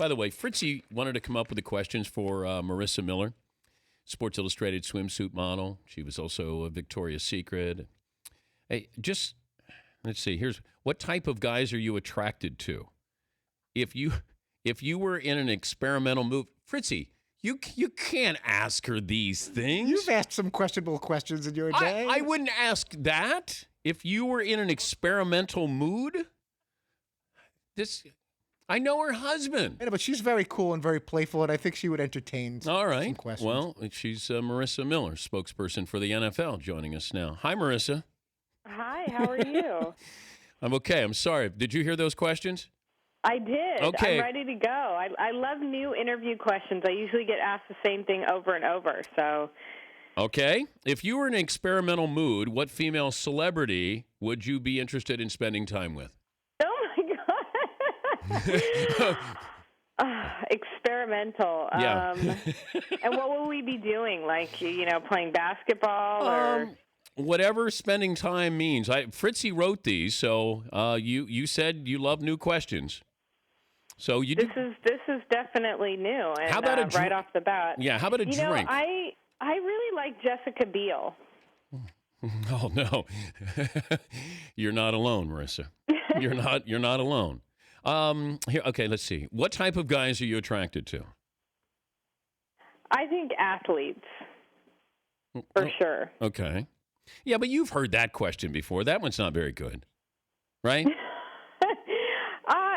By the way, Fritzy wanted to come up with the questions for Marisa Miller, Sports Illustrated swimsuit model. She was also a Victoria's Secret. Hey, just let's see. Here's what type of guys are you attracted to? If you were in an experimental move, Fritzy, you can't ask her these things. You've asked some questionable questions in your day. I wouldn't ask that. If you were in an experimental mood, I know her husband. I know, but she's very cool and very playful, and I think she would entertain some questions. Well, she's Marisa Miller, spokesperson for the NFL, joining us now. Hi, Marisa. Hi, how are you? I'm okay. I'm sorry. Did you hear those questions? I did. Okay. I'm ready to go. I love new interview questions. I usually get asked the same thing over and over, so... Okay. If you were in an experimental mood, what female celebrity would you be interested in spending time with? Oh, my God. Experimental. Yeah. And what will we be doing? Like, playing basketball or... Whatever spending time means. Fritzy wrote these, so you said you love new questions. So you This is definitely new, and how about right off the bat. Yeah, how about a drink? I really like Jessica Biel. Oh no, you're not alone, Marisa. You're not alone. Here, okay. Let's see. What type of guys are you attracted to? I think athletes, for sure. Okay. Yeah, but you've heard that question before. That one's not very good, right?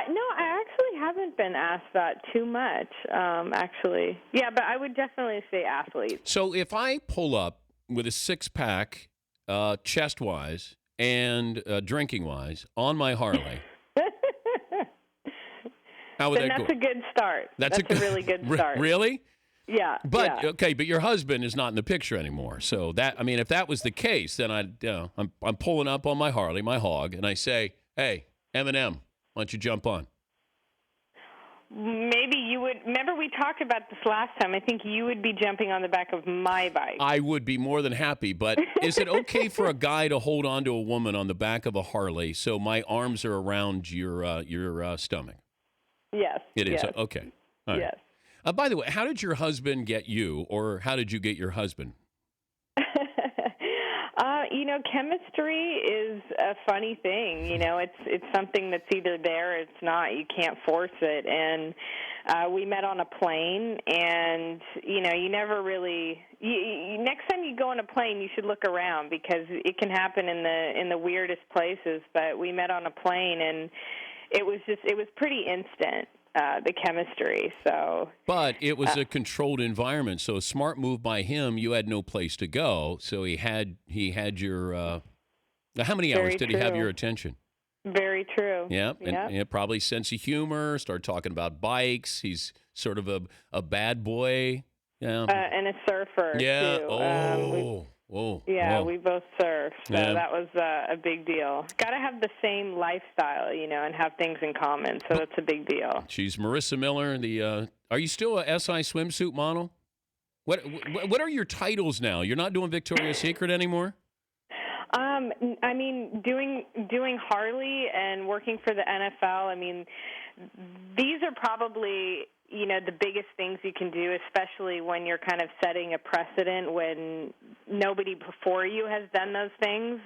No, I actually haven't been asked that too much, actually. Yeah, but I would definitely say athletes. So if I pull up with a six-pack, chest-wise and drinking-wise, on my Harley, how would that go? That's a good start. That's a really good start. Really? Yeah. But yeah. okay, but your husband is not in the picture anymore. So if that was the case, then I'm pulling up on my Harley, my hog, and I say, "Hey, Eminem, why don't you jump on?" Maybe you would. Remember, we talked about this last time. I think you would be jumping on the back of my bike. I would be more than happy. But is it okay for a guy to hold on to a woman on the back of a Harley so my arms are around your stomach? Yes. It is. Yes. Okay. All right. Yes. By the way, how did your husband get you, or how did you get your husband? Chemistry is a funny thing. It's something that's either there or it's not. You can't force it. And we met on a plane, and, you never really next time you go on a plane, you should look around because it can happen in the weirdest places. But we met on a plane, and it was pretty instant. The chemistry, so. But it was a controlled environment, so a smart move by him. You had no place to go, so he had your. How many hours did he have your attention? Very true. Yeah, and probably sense of humor. Started talking about bikes. He's sort of a bad boy. Yeah, and a surfer. Yeah. Too. Whoa. We both surf, so that was a big deal. Got to have the same lifestyle, and have things in common, so that's a big deal. She's Marisa Miller. Are you still a SI swimsuit model? What are your titles now? You're not doing Victoria's Secret anymore? Doing Harley and working for the NFL, these are probably, the biggest things you can do, especially when you're kind of setting a precedent when nobody before you has done those things.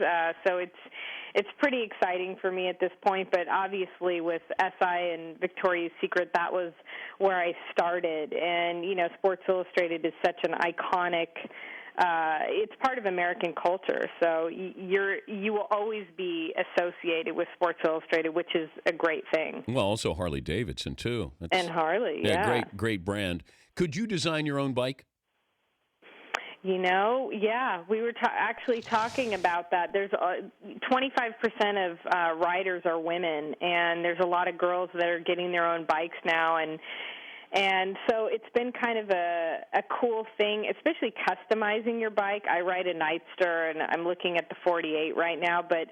So it's pretty exciting for me at this point, but obviously with SI and Victoria's Secret, that was where I started. And, Sports Illustrated is such an iconic it's part of American culture, so you will always be associated with Sports Illustrated, which is a great thing. Well, also Harley Davidson too. And Harley, yeah. Great brand. Could you design your own bike? Yeah, we were actually talking about that. There's 25% of riders are women, and there's a lot of girls that are getting their own bikes now, and so it's been kind of a cool thing, especially customizing your bike. I ride a Nightster, and I'm looking at the 48 right now, but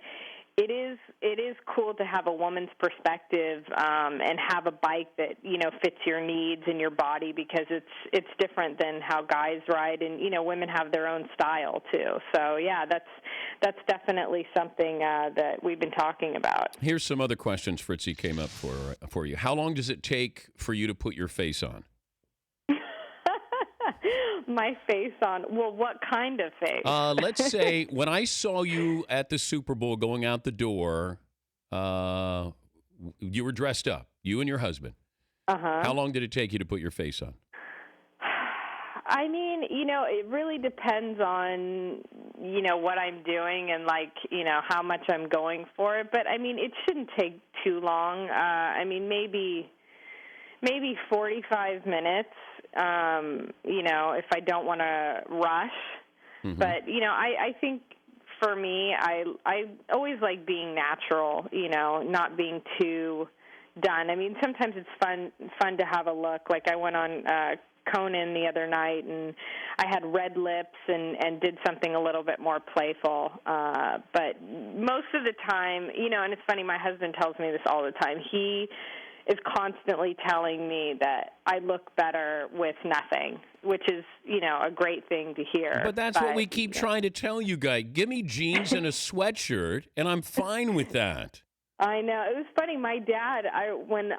it is cool to have a woman's perspective and have a bike that fits your needs and your body, because it's different than how guys ride, and women have their own style too. So yeah, that's definitely something that we've been talking about. Here's some other questions Fritzy came up for you. How long does it take for you to put your face on? My face on. Well, what kind of face? Let's say when I saw you at the Super Bowl going out the door, you were dressed up, you and your husband. Uh-huh. How long did it take you to put your face on? I mean, it really depends on, what I'm doing and, how much I'm going for it. But, I mean, it shouldn't take too long. Maybe 45 minutes. If I don't want to rush. Mm-hmm. But, I think for me, I always like being natural, not being too done. I mean, sometimes it's fun to have a look. Like I went on Conan the other night, and I had red lips and did something a little bit more playful. But most of the time, and it's funny, my husband tells me this all the time. He is constantly telling me that I look better with nothing, which is, a great thing to hear. But that's what we keep trying to tell you guys. Give me jeans and a sweatshirt, and I'm fine with that. I know. It was funny. My dad, when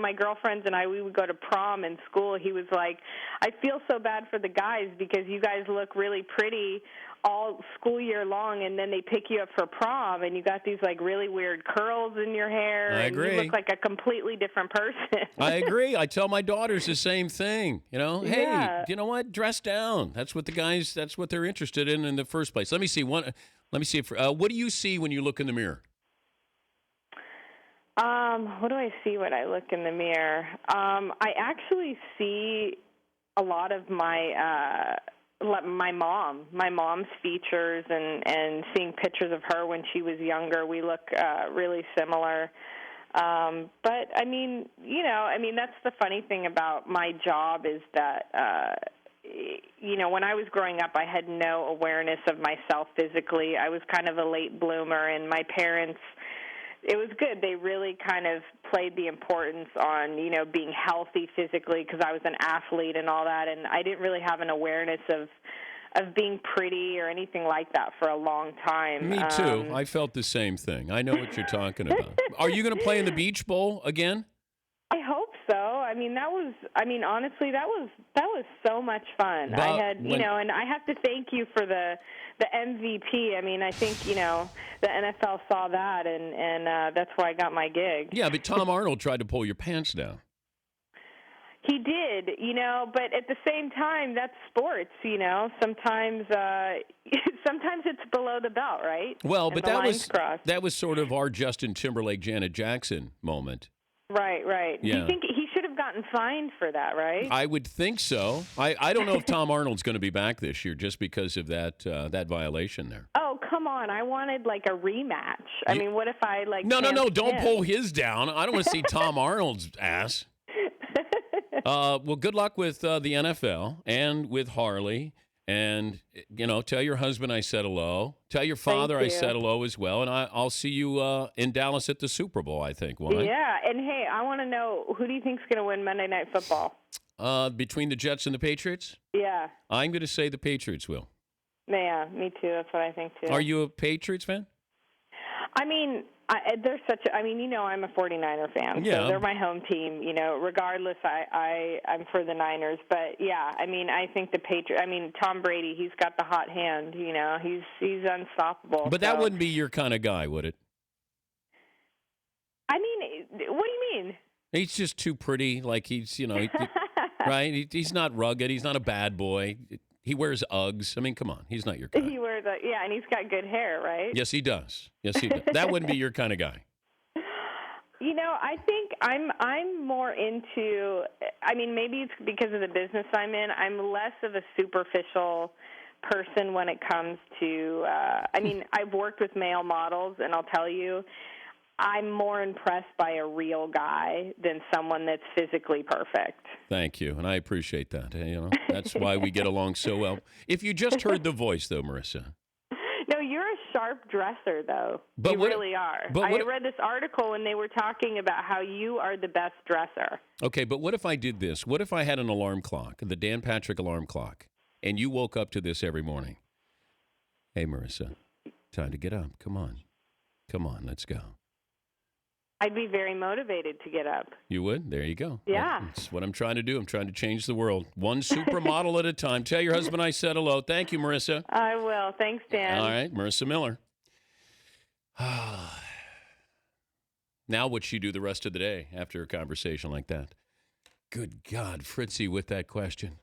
my girlfriends and we would go to prom in school, he was like, I feel so bad for the guys because you guys look really pretty all school year long, and then they pick you up for prom, and you got these really weird curls in your hair. I agree. And you look like a completely different person. I agree. I tell my daughters the same thing. Hey, yeah. You know what? Dress down. That's what that's what they're interested in the first place. Let me see. What do you see when you look in the mirror? What do I see when I look in the mirror? I actually see a lot of my mom's features, and seeing pictures of her when she was younger. We look really similar. But that's the funny thing about my job is that, when I was growing up, I had no awareness of myself physically. I was kind of a late bloomer, and my parents, it was good. They really kind of played the importance on, being healthy physically, because I was an athlete and all that, and I didn't really have an awareness of being pretty or anything like that for a long time. Me too. I felt the same thing. I know what you're talking about. Are you going to play in the Beach Bowl again? I hope so. Honestly, that was so much fun. But and I have to thank you for the MVP. I think, the NFL saw that, and that's why I got my gig. Yeah, but Tom Arnold tried to pull your pants down. He did, but at the same time, that's sports, Sometimes it's below the belt, right? Well, and but that was sort of our Justin Timberlake, Janet Jackson moment. Right. Yeah. Do you think he should have gotten fined for that, right? I would think so. I don't know if Tom Arnold's going to be back this year just because of that violation there. Oh, come on. I wanted a rematch. What if I No, don't pull his down. I don't want to see Tom Arnold's ass. Well, good luck with the NFL and with Harley. And, tell your husband I said hello. Tell your father I said hello as well. And I'll see you in Dallas at the Super Bowl, I think, won't I? Yeah. And, hey, I want to know, who do you think's going to win Monday Night Football? Between the Jets and the Patriots? Yeah. I'm going to say the Patriots will. Yeah, me too. That's what I think, too. Are you a Patriots fan? They're I'm a 49er fan, yeah. So they're my home team. Regardless, I'm for the Niners. But yeah, I think the Patriots. Tom Brady, he's got the hot hand. He's unstoppable. But that wouldn't be your kind of guy, would it? What do you mean? He's just too pretty. He's right. He's not rugged. He's not a bad boy. He wears Uggs. Come on. He's not your kind. He wears and he's got good hair, right? Yes, he does. That wouldn't be your kind of guy. I think I'm more into, maybe it's because of the business I'm in. I'm less of a superficial person when it comes to, I've worked with male models, and I'll tell you, I'm more impressed by a real guy than someone that's physically perfect. Thank you, and I appreciate that. That's why we get along so well. If you just heard the voice, though, Marisa. No, you're a sharp dresser, though. But you what- really are. but I what- read this article, and they were talking about how you are the best dresser. Okay, but what if I did this? What if I had an alarm clock, the Dan Patrick alarm clock, and you woke up to this every morning? Hey, Marisa, time to get up. Come on. Come on, let's go. I'd be very motivated to get up. You would? There you go. Yeah. That's what I'm trying to do. I'm trying to change the world. One supermodel at a time. Tell your husband I said hello. Thank you, Marisa. I will. Thanks, Dan. All right, Marisa Miller. Now what'd she do the rest of the day after a conversation like that? Good God, Fritzy with that question.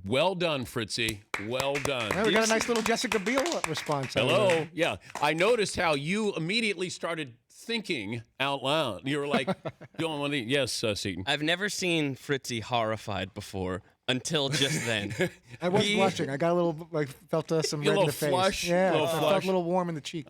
Well done, Fritzy. Well done. Yeah, we got a nice little Jessica Biel response. Hello. Yeah. I noticed how you immediately started thinking out loud. You were like, don't want to. Yes, Seaton. I've never seen Fritzy horrified before until just then. I was blushing. I got a little, felt some You red a in little the face. flush? Yeah, Little I felt flush. a little warm in the cheek.